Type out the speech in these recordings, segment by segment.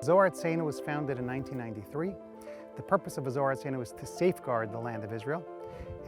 Zo Artzeinu was founded in 1993. The purpose of Zo Artzeinu is to safeguard the land of Israel.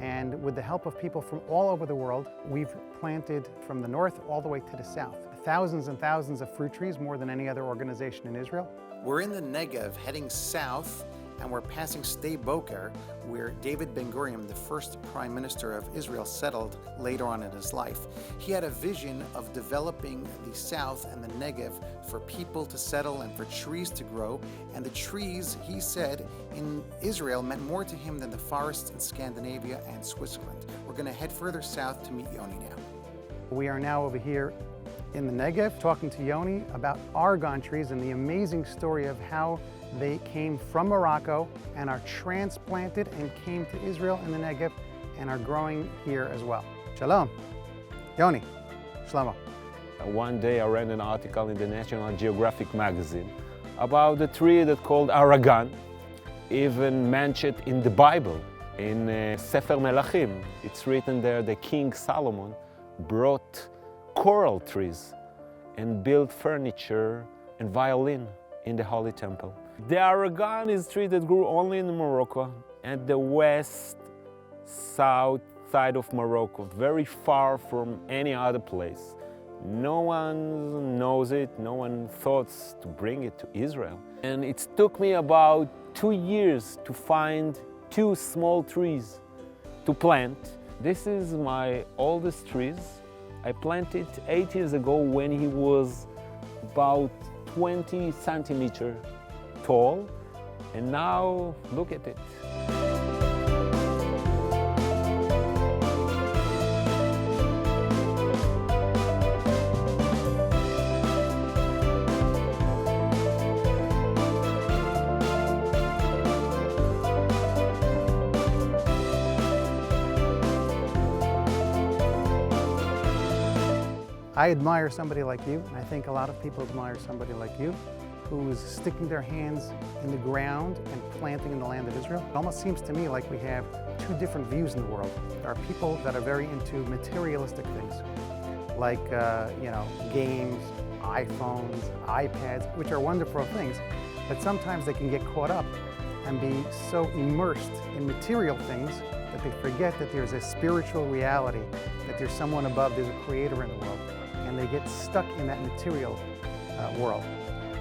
And with the help of people from all over the world, we've planted from the north all the way to the south. Thousands and thousands of fruit trees, more than any other organization in Israel. We're in the Negev, heading south, and we're passing Sde Boker, where David Ben-Gurion, the first prime minister of Israel, settled later on in his life. He had a vision of developing the south and the Negev for people to settle and for trees to grow. And the trees, he said, in Israel meant more to him than the forests in Scandinavia and Switzerland. We're going to head further south to meet Yoni now. We are now over here in the Negev talking to Yoni about Argan trees and the amazing story of how they came from Morocco and are transplanted and came to Israel in the Negev and are growing here as well. Shalom. Yoni. Shlomo. One day I read an article in the National Geographic magazine about a tree that called Argan, even mentioned in the Bible, in Sefer Melachim. It's written there that King Solomon brought coral trees and built furniture and violin in the Holy Temple. The Argan is a tree that grew only in Morocco and the west, south side of Morocco, very far from any other place. No one knows it, no one thought to bring it to Israel. And it took me about 2 years to find 2 small trees to plant. This is my oldest trees. I planted 8 years ago when he was about 20 centimeters tall, and now look at it. I admire somebody like you, and I think a lot of people admire somebody like you, who's sticking their hands in the ground and planting in the land of Israel. It almost seems to me like we have 2 different views in the world. There are people that are very into materialistic things, like games, iPhones, iPads, which are wonderful things, but sometimes they can get caught up and be so immersed in material things that they forget that there's a spiritual reality, that there's someone above, there's a creator in the world, and they get stuck in that material world.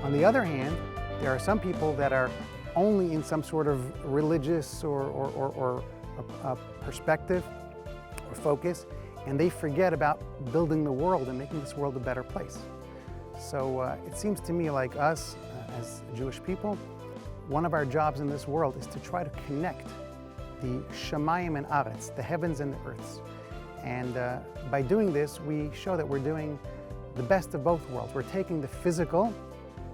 On the other hand, there are some people that are only in some sort of religious or perspective or focus, and they forget about building the world and making this world a better place. So it seems to me like us, as Jewish people, one of our jobs in this world is to try to connect the Shamayim and Aretz, the heavens and the earths. And by doing this, we show that we're doing the best of both worlds. We're taking the physical,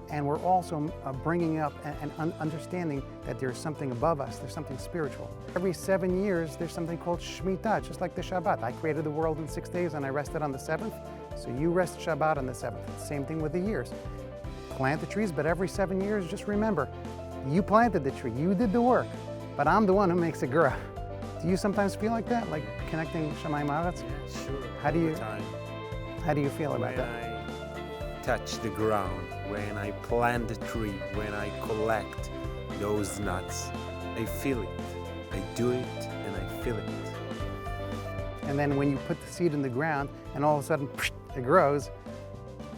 and we're also bringing up and understanding that there's something above us, there's something spiritual. Every 7 years, there's something called shmita, just like the Shabbat. I created the world in 6 days and I rested on the 7th, so you rest Shabbat on the 7th. Same thing with the years. Plant the trees, but every 7 years, just remember, you planted the tree, you did the work, but I'm the one who makes it grow. Do you sometimes feel like that, like connecting Shamayim Aretz? Yeah, sure. How do you feel about that? When I touch the ground, when I plant the tree, when I collect those nuts, I feel it. I do it and I feel it. And then when you put the seed in the ground and all of a sudden it grows,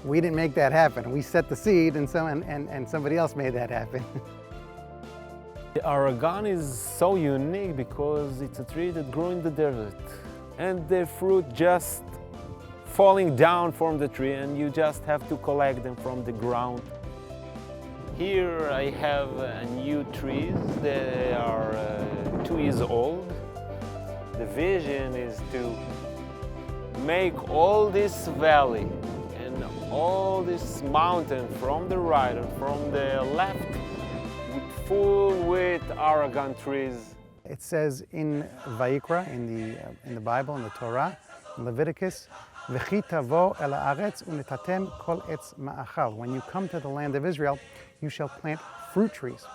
we didn't make that happen. We set the seed and somebody else made that happen. The Argan is so unique because it's a tree that grew in the desert, and the fruit just falling down from the tree, and you just have to collect them from the ground. Here I have new trees. They are 2 years old. The vision is to make all this valley and all this mountain from the right and from the left full with Argan trees. It says in Vayikra, in the Bible, in the Torah, in Leviticus, "V'chi tavo el haaretz u'netatem kol etz ma'achal." When you come to the land of Israel, you shall plant fruit trees.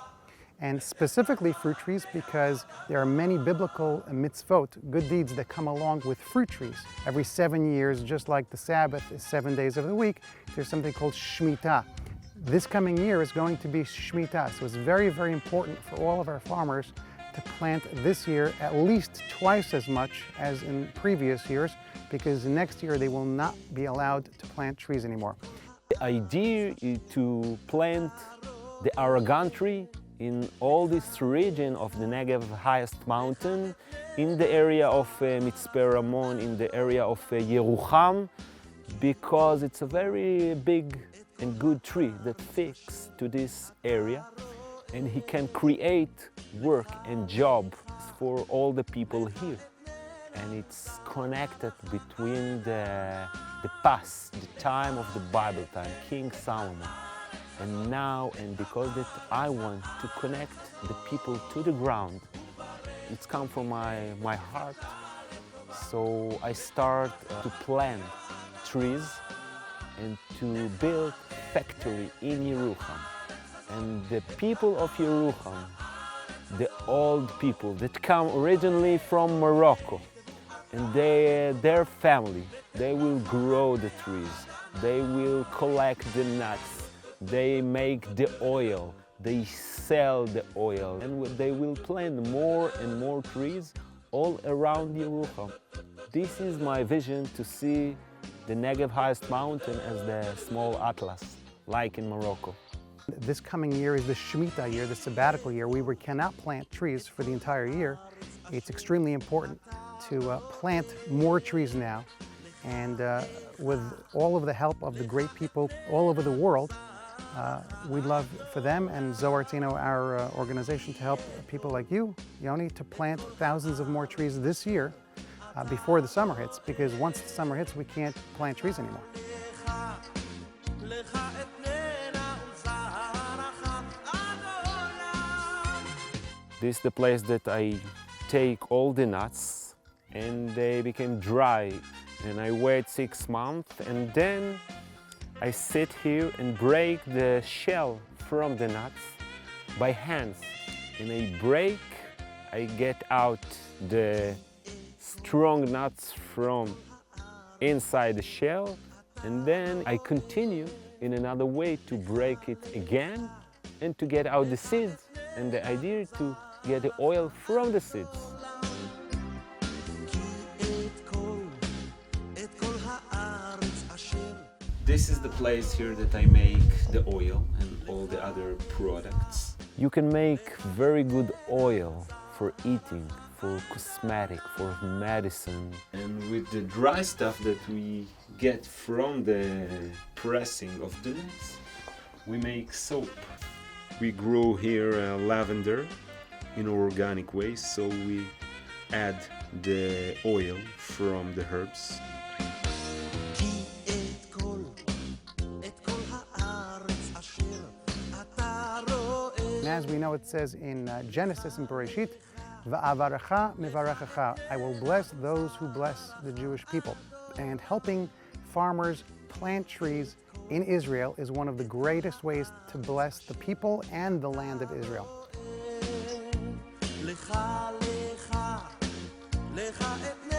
And specifically fruit trees because there are many biblical mitzvot, good deeds that come along with fruit trees. Every 7 years, just like the Sabbath is 7 days of the week, there's something called shmita. This coming year is going to be shmita, so it's very, very important for all of our farmers to plant this year at least twice as much as in previous years, because next year they will not be allowed to plant trees anymore. The idea is to plant the Argan tree in all this region of the Negev highest mountain, in the area of Mitzpe Ramon, in the area of Yerucham, because it's a very big and good tree that fits to this area, and he can create work and job for all the people here. And it's connected between the past, the time of the Bible time, King Solomon, and now, and because that I want to connect the people to the ground. It's come from my heart. So I start to plant trees and to build factory in Yerucham. And the people of Yerucham, the old people that come originally from Morocco, and their family, they will grow the trees, they will collect the nuts, they make the oil, they sell the oil, and they will plant more and more trees all around Yerucham. This is my vision, to see the Negev highest mountain as the small atlas, like in Morocco. This coming year is the shmita year, the sabbatical year. We cannot plant trees for the entire year. It's extremely important to plant more trees now, and with all of the help of the great people all over the world, we'd love for them and Zo Artzeinu, our organization, to help people like you, Yoni, to plant thousands of more trees this year before the summer hits, because once the summer hits, we can't plant trees anymore. This is the place that I take all the nuts, and they became dry, and I wait 6 months, and then I sit here and break the shell from the nuts by hands. And I get out the strong nuts from inside the shell, and then I continue in another way to break it again and to get out the seeds. And the idea is to get the oil from the seeds. This is the place here that I make the oil and all the other products. You can make very good oil for eating, for cosmetic, for medicine. And with the dry stuff that we get from the pressing of the nuts, we make soap. We grow here lavender in organic way, so we add the oil from the herbs. And as we know, it says in Genesis and Bereshit, "Va'avarecha mivarechecha," I will bless those who bless the Jewish people. And helping farmers plant trees in Israel is one of the greatest ways to bless the people and the land of Israel. Lecha, lecha, lecha et